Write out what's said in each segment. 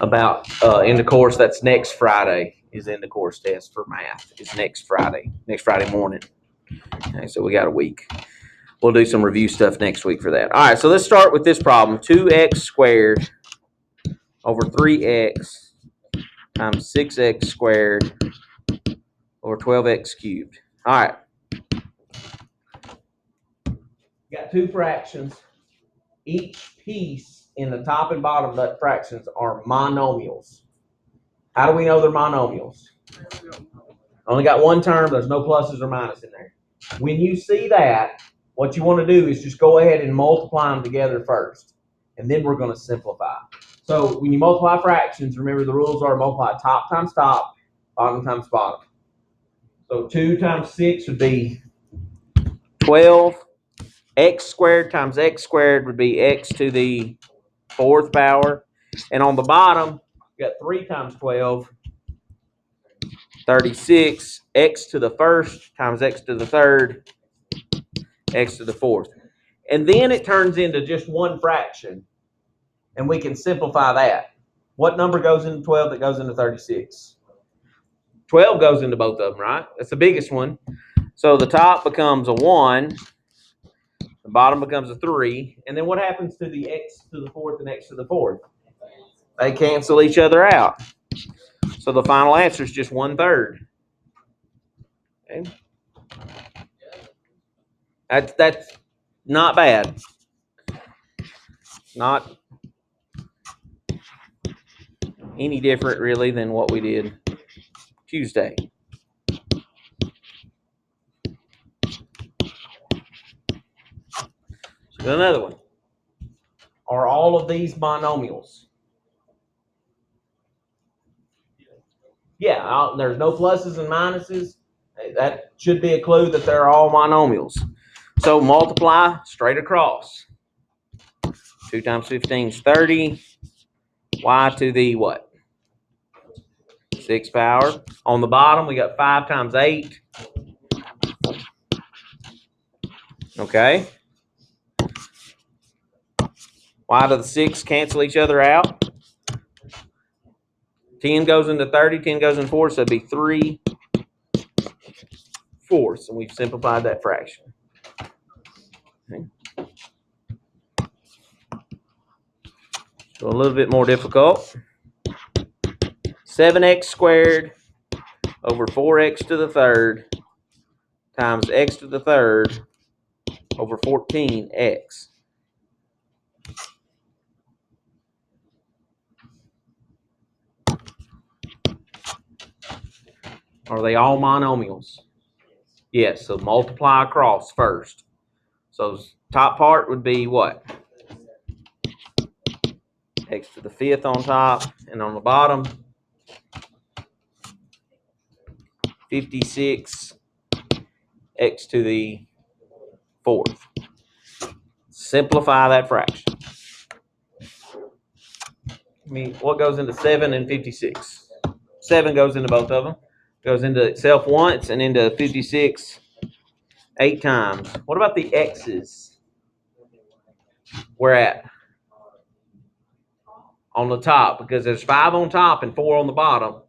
about in the course. That's next Friday is in the course test for math. It's next Friday morning. Okay, so we got a week. We'll do some review stuff next week for that. All right, so let's start with this problem. 2x squared over 3x times 6x squared over 12x cubed. All right. Got two fractions. Each piece in the top and bottom of that fractions are monomials. How do we know they're monomials? Only got one term. There's no pluses or minuses in there. When you see that, what you want to do is just go ahead and multiply them together first. And then we're going to simplify. So when you multiply fractions, remember the rules are multiply top times top, bottom times bottom. So 2 times 6 would be 12. X squared times x squared would be x to the 4th power. And on the bottom, we got 3 times 12, 36. X to the 1st times x to the 3rd, x to the 4th. And then it turns into just one fraction. And we can simplify that. What number goes into 12 that goes into 36? 12 goes into both of them, right? That's the biggest one. So the top becomes a 1. The bottom becomes a 3. And then what happens to the x to the 4th and x to the 4th? They cancel each other out. So the final answer is just 1/3. Okay. That's not bad. Not any different really than what we did Tuesday. So another one. Are all of these monomials? Yeah, there's no pluses and minuses. That should be a clue that they're all monomials. So multiply straight across. 2 times 15 is 30. Y to the what? 6th power. On the bottom, we got 5 times 8. Okay. Y to the 6 cancel each other out. 10 goes into 30, 10 goes into 4, so it'd be 3/4. And we've simplified that fraction. Okay. So a little bit more difficult. 7x squared over 4x to the 3rd times x to the 3rd over 14x. Are they all monomials? Yes, so multiply across first. So top part would be what? X to the 5th on top, and on the bottom, 56 x to the 4th. Simplify that fraction. I mean, what goes into 7 and 56? 7 goes into both of them. Goes into itself once and into 56 8 times. What about the x's? Where at? On the top, because there's 5 on top and 4 on the bottom.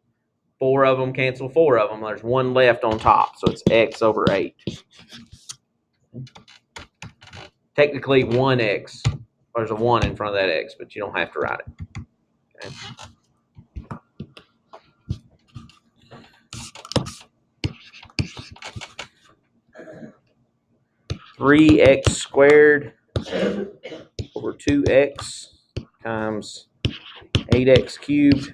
4 of them cancel 4 of them. There's 1 left on top, so it's x over 8. Technically 1x. There's a 1 in front of that x, but you don't have to write it. Okay. 3x squared over 2x times 8x cubed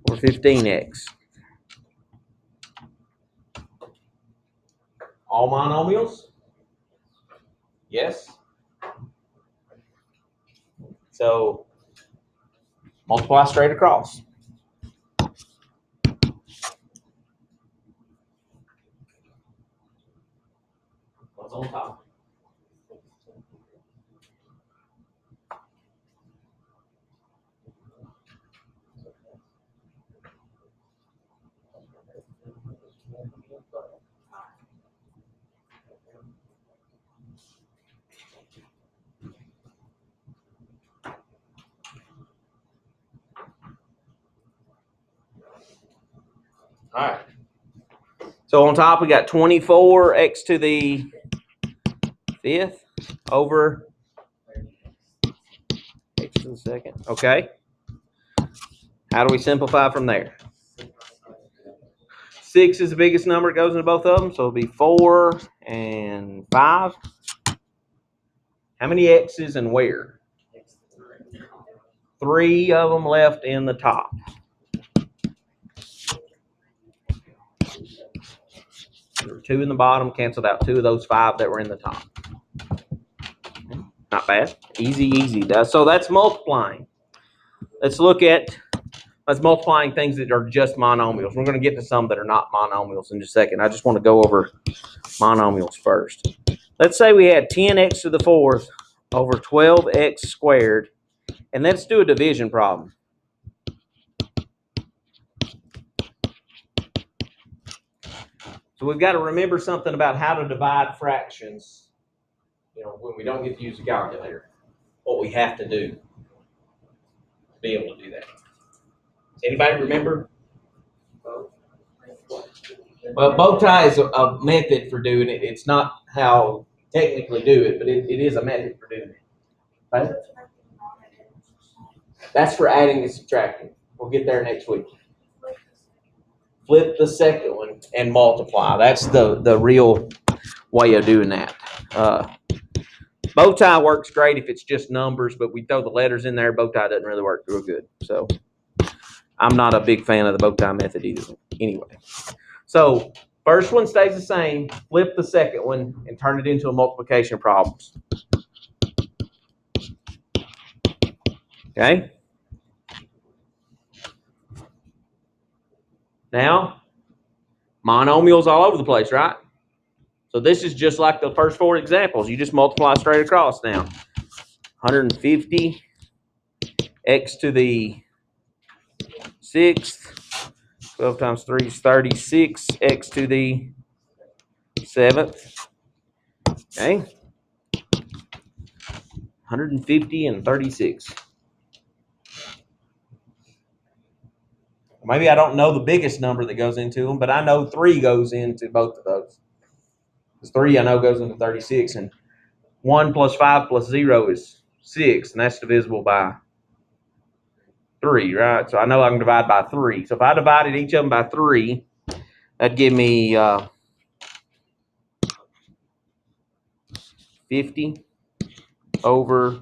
over 15x. All monomials? Yes. So multiply straight across. What's on top? All right. So on top we got 24x to the 5th over x to the 2nd. Okay. How do we simplify from there? 6 is the biggest number. It goes into both of them. So it'll be 4 and 5. How many x's and where? 3 of them left in the top. There were 2 in the bottom. Canceled out 2 of those 5 that were in the top. Not bad. Easy, easy. So that's multiplying. Let's look at multiplying things that are just monomials. We're going to get to some that are not monomials in just a second. I just want to go over monomials first. Let's say we had 10x to the 4th over 12x squared. And let's do a division problem. So we've got to remember something about how to divide fractions, when we don't get to use the calculator, what we have to do to be able to do that. Does anybody remember? Well, bow tie is a method for doing it. It's not how technically do it, but it is a method for doing it. Right? That's for adding and subtracting. We'll get there next week. Flip the second one and multiply. That's the real way of doing that. Bow tie works great if it's just numbers, but we throw the letters in there. Bow tie doesn't really work real good. So I'm not a big fan of the bow tie method either. Anyway, so first one stays the same. Flip the second one and turn it into a multiplication problem. Okay. Now, monomials all over the place, right? So this is just like the first 4 examples. You just multiply straight across now. 150 x to the 6th. 12 times 3 is 36. X to the 7th. Okay. 150 and 36. Maybe I don't know the biggest number that goes into them, but I know 3 goes into both of those. Because 3 I know goes into 36, and 1 plus 5 plus 0 is 6, and that's divisible by 3, right? So I know I can divide by 3. So if I divided each of them by 3, that'd give me 50 over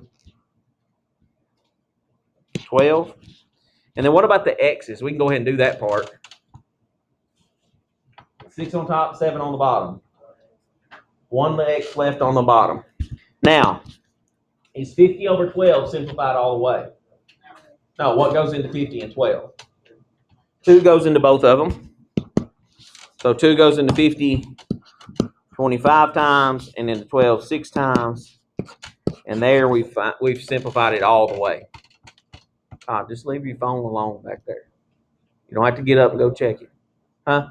12. And then what about the x's? We can go ahead and do that part. 6 on top, 7 on the bottom. 1 x left on the bottom. Now, is 50 over 12 simplified all the way? No, what goes into 50 and 12? 2 goes into both of them. So 2 goes into 50 25 times, and into 12 6 times. And there we've simplified it all the way. Just leave your phone alone back there. You don't have to get up and go check it. Huh?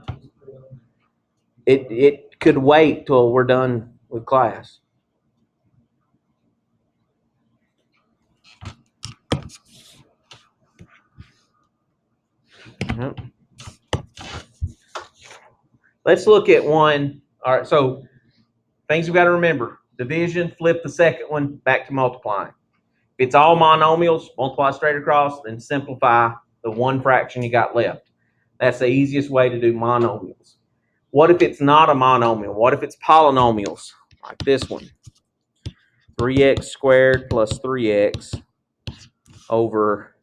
It could wait till we're done with class. Let's look at one. All right, so things we've got to remember. Division, flip the second one, back to multiplying. If it's all monomials, multiply straight across, then simplify the one fraction you got left. That's the easiest way to do monomials. What if it's not a monomial? What if it's polynomials, like this one? 3x squared plus 3x over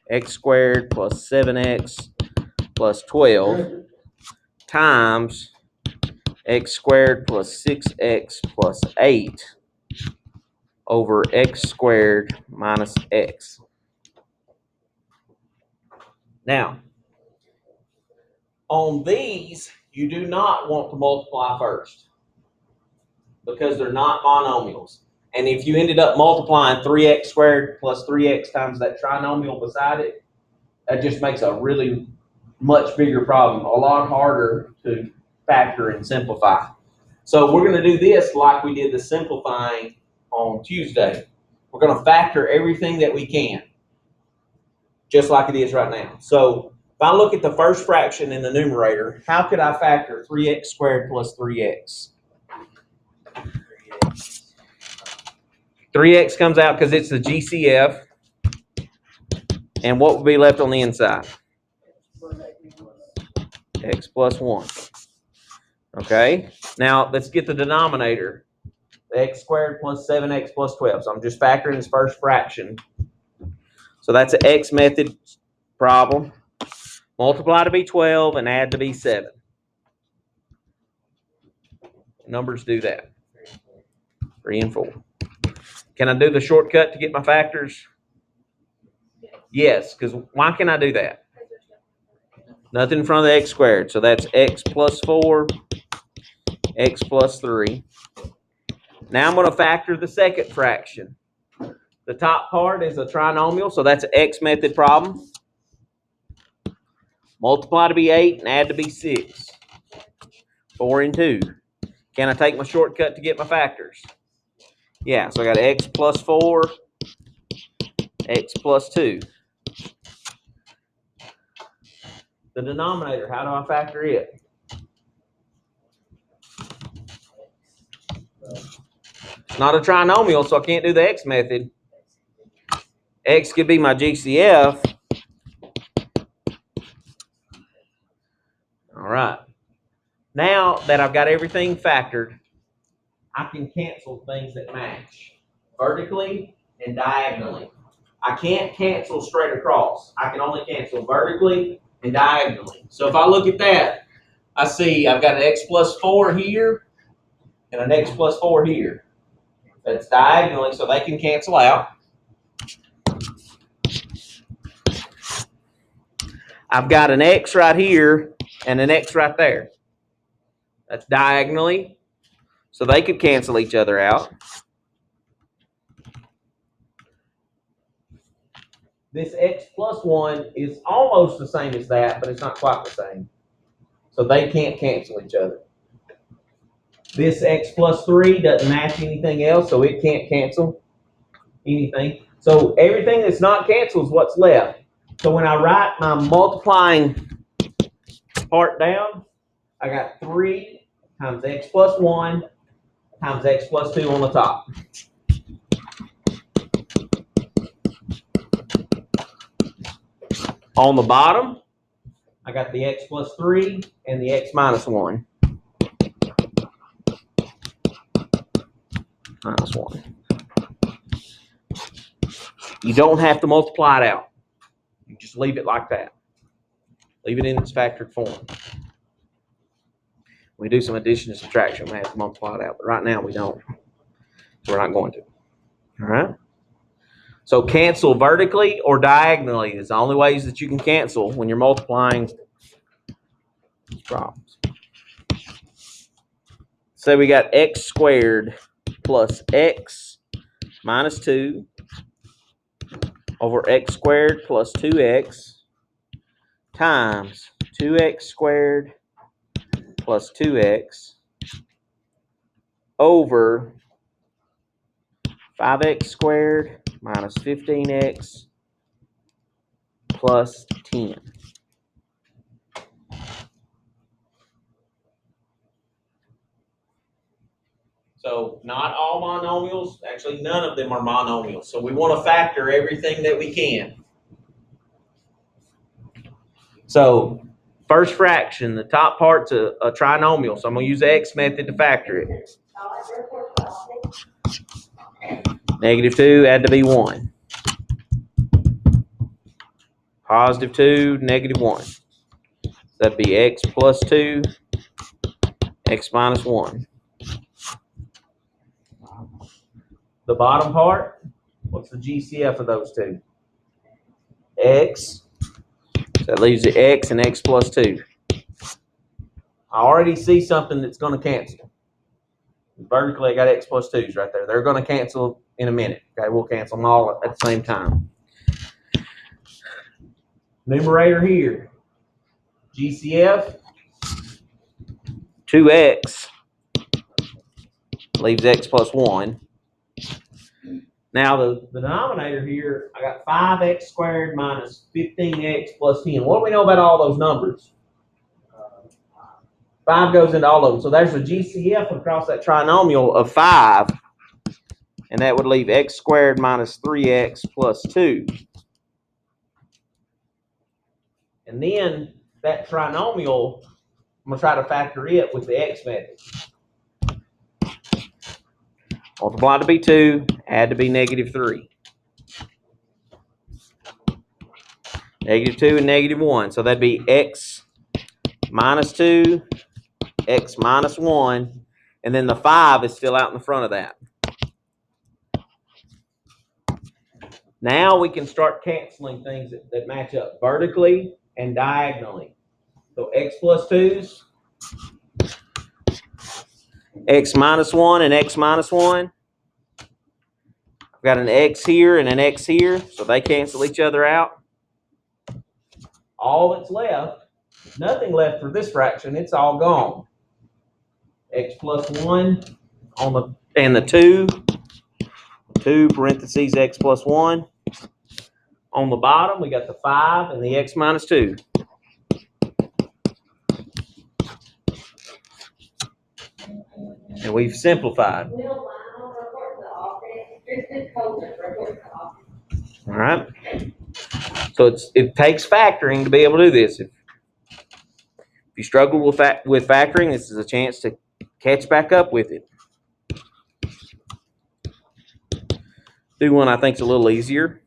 x squared plus 7x plus 12 times x squared plus 6x plus 8 over x squared minus x. Now, on these, you do not want to multiply first because they're not monomials. And if you ended up multiplying 3x squared plus 3x times that trinomial beside it, that just makes a really much bigger problem, a lot harder to factor and simplify. So we're going to do this like we did the simplifying on Tuesday. We're going to factor everything that we can, just like it is right now. So If I look at the first fraction in the numerator, how could I factor 3x squared plus 3x? 3x comes out because it's the GCF. And what would be left on the inside? X plus 1. Okay, now let's get the denominator. X squared plus 7x plus 12. So I'm just factoring this first fraction. So that's an X method problem. Multiply to be 12 and add to be 7. Numbers do that. 3 and 4. Can I do the shortcut to get my factors? Yes, because why can I do that? Nothing in front of the x squared. So that's x plus 4, x plus 3. Now I'm going to factor the second fraction. The top part is a trinomial, so that's an X method problem. Multiply to be 8 and add to be 6. 4 and 2. Can I take my shortcut to get my factors? Yeah, so I got x plus 4, x plus 2. The denominator, how do I factor it? It's not a trinomial, so I can't do the X method. X could be my GCF. All right. Now that I've got everything factored, I can cancel things that match vertically and diagonally. I can't cancel straight across. I can only cancel vertically and diagonally. So if I look at that, I see I've got an x plus 4 here and an x plus 4 here. That's diagonally, so they can cancel out. I've got an x right here and an x right there. That's diagonally, so they could cancel each other out. This x plus 1 is almost the same as that, but it's not quite the same. So they can't cancel each other. This x plus 3 doesn't match anything else, so it can't cancel anything. So everything that's not canceled is what's left. So when I write my multiplying part down, I got 3 times x plus 1 times x plus 2 on the top. On the bottom, I got the x plus 3 and the x minus 1. Minus 1. You don't have to multiply it out. You just leave it like that. Leave it in its factored form. When we do some addition and subtraction, we have to multiply it out. But right now, we don't. So we're not going to. All right? So cancel vertically or diagonally is the only ways that you can cancel when you're multiplying problems. So we got x squared plus x minus 2 over x squared plus 2x times 2x squared plus 2x over 5x squared minus 15x plus 10. So not all monomials, actually none of them are monomials. So we want to factor everything that we can. So first fraction, the top part's a trinomial. So I'm going to use the X method to factor it. -2, add to be 1. +2, -1. That'd be x plus 2, x minus 1. The bottom part, what's the GCF of those two? X. So that leaves the x and x plus 2. I already see something that's going to cancel. Vertically, I got x plus 2's right there. They're going to cancel in a minute. Okay, we'll cancel them all at the same time. Numerator here. GCF, 2x leaves x plus 1. Now the denominator here, I got 5x squared minus 15x plus 10. What do we know about all those numbers? 5 goes into all of them. So there's a GCF across that trinomial of 5. And that would leave x squared minus 3x plus 2. And then that trinomial, I'm going to try to factor it with the x method. Multiply to be 2, add to be negative 3. Negative 2 and negative 1. So that'd be x minus 2, x minus 1, and then the 5 is still out in the front of that. Now we can start canceling things that match up vertically and diagonally. So x plus 2's, x minus 1 and x minus 1. I've got an x here and an x here, so they cancel each other out. All that's left, nothing left for this fraction, it's all gone. X plus 1 on the, and the 2 parentheses x plus 1. On the bottom, we got the 5 and the x minus 2. And we've simplified. All right. So it takes factoring to be able to do this. If you struggle with factoring, this is a chance to catch back up with it. Do one I think is a little easier.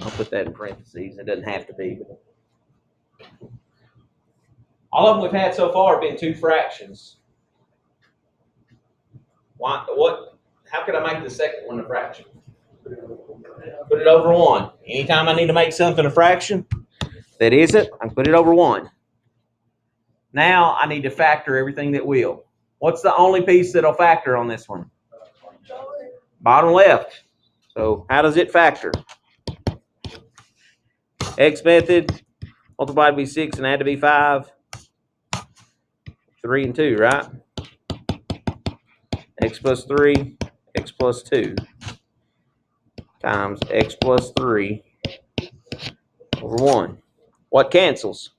I'll put that in parentheses. It doesn't have to be. All of them we've had so far have been 2 fractions. Why? What? How could I make the second one a fraction? Put it over 1. Anytime I need to make something a fraction that isn't, I can put it over 1. Now I need to factor everything that will. What's the only piece that'll factor on this one? Bottom left. So how does it factor? X method, multiply to be 6 and add to be 5. 3 and 2, right? X plus 3, x plus 2 times x plus 3 over 1. What cancels?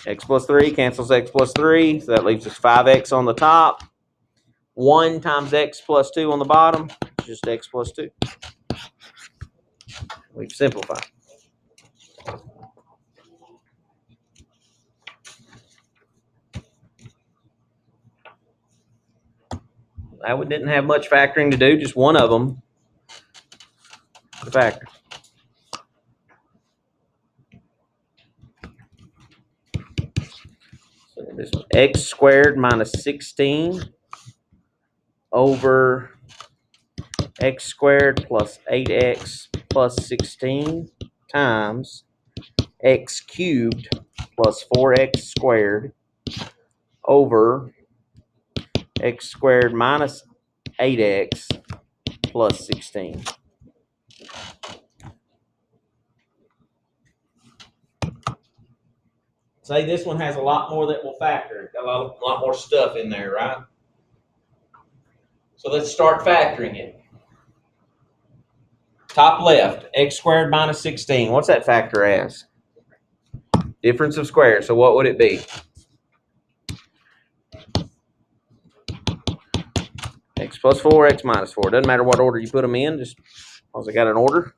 X plus 3 cancels x plus 3, so that leaves us 5x on the top. 1 times x plus 2 on the bottom, just x plus 2. We've simplified. That one didn't have much factoring to do, just one of them to factor. So this was x squared minus 16 over x squared plus 8x plus 16 times x cubed plus 4x squared over x squared minus 8x plus 16. Say this one has a lot more that will factor. Got a lot more stuff in there, right? So let's start factoring it. Top left, x squared minus 16. What's that factor as? Difference of squares. So what would it be? X plus 4, x minus 4. Doesn't matter what order you put them in, just because I got an order.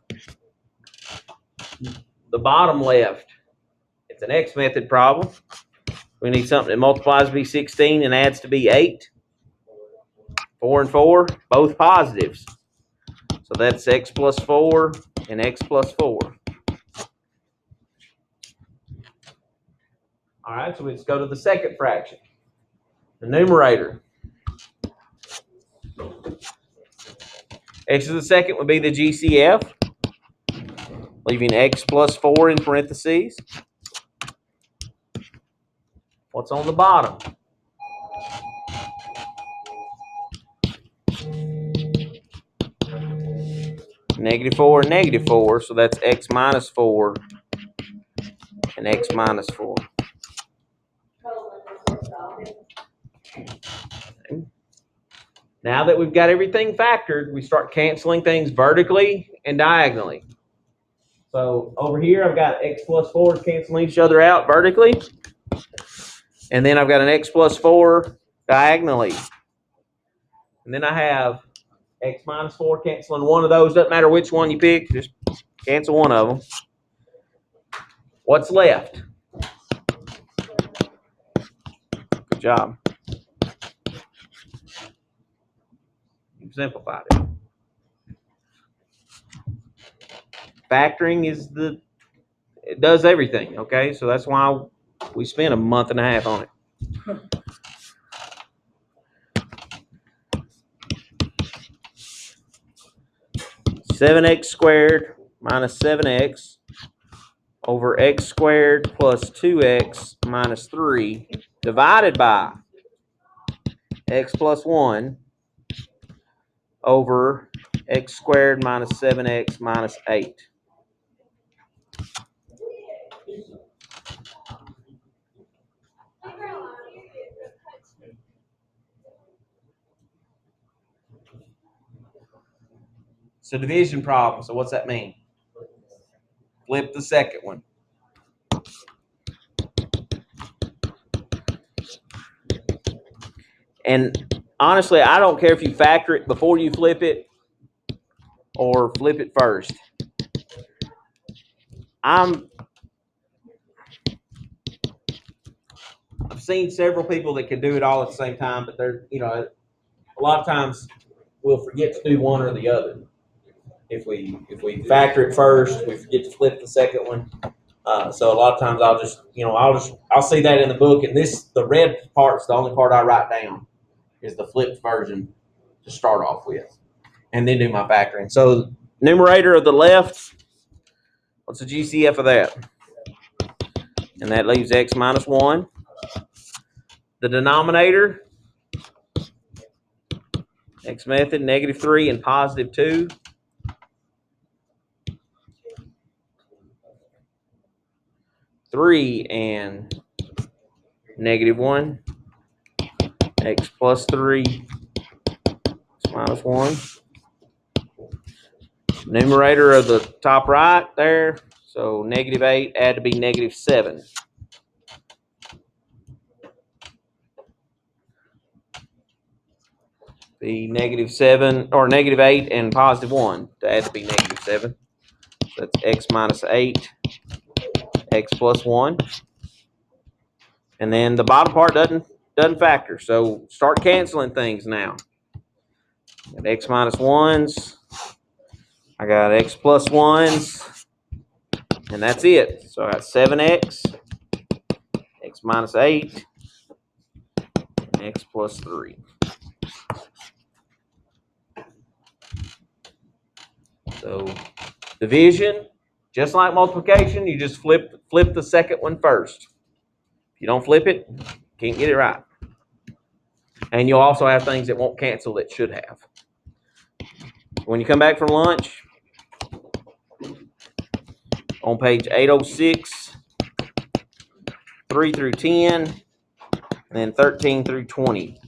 The bottom left, it's an x method problem. We need something that multiplies to be 16 and adds to be 8. 4 and 4, both positives. So that's x plus 4 and x plus 4. All right, so let's go to the second fraction. The numerator. X to the second would be the GCF, leaving x plus 4 in parentheses. What's on the bottom? Negative 4 and negative 4, so that's x minus 4 and x minus 4. Now that we've got everything factored, we start canceling things vertically and diagonally. So over here, I've got x plus 4 canceling each other out vertically. And then I've got an x plus 4 diagonally. And then I have x minus 4 canceling one of those. Doesn't matter which one you pick, just cancel one of them. What's left? Good job. You've simplified it. Factoring it does everything, okay? So that's why we spent a month and a half on it. Seven x squared minus 7x over x squared plus 2x minus 3 divided by x plus 1 over x squared minus 7x minus 8. It's a division problem, so what's that mean? Flip the second one. And honestly, I don't care if you factor it before you flip it or flip it first. I've seen several people that can do it all at the same time, but they're, a lot of times we'll forget to do one or the other. If we factor it first, we forget to flip the second one. So a lot of times I'll see that in the book, and the red part's the only part I write down is the flipped version to start off with, and then do my factoring. So numerator of the left, what's the GCF of that? And that leaves x minus 1. The denominator, x method, -3 and +2. Three and -1, x plus 3, x minus 1. Numerator of the top right there, so -8 add to be -7. Be -7 or -8 and +1 to add to be -7. So that's x minus 8, x plus 1. And then the bottom part doesn't factor. So start canceling things now. Got x minus 1s. I got x plus 1s. And that's it. So I got 7x, x minus 8, and x plus 3. So division, just like multiplication, you just flip the second one first. If you don't flip it, can't get it right. And you'll also have things that won't cancel that should have. When you come back from lunch, on page 806, 3 through 10, and then 13 through 20.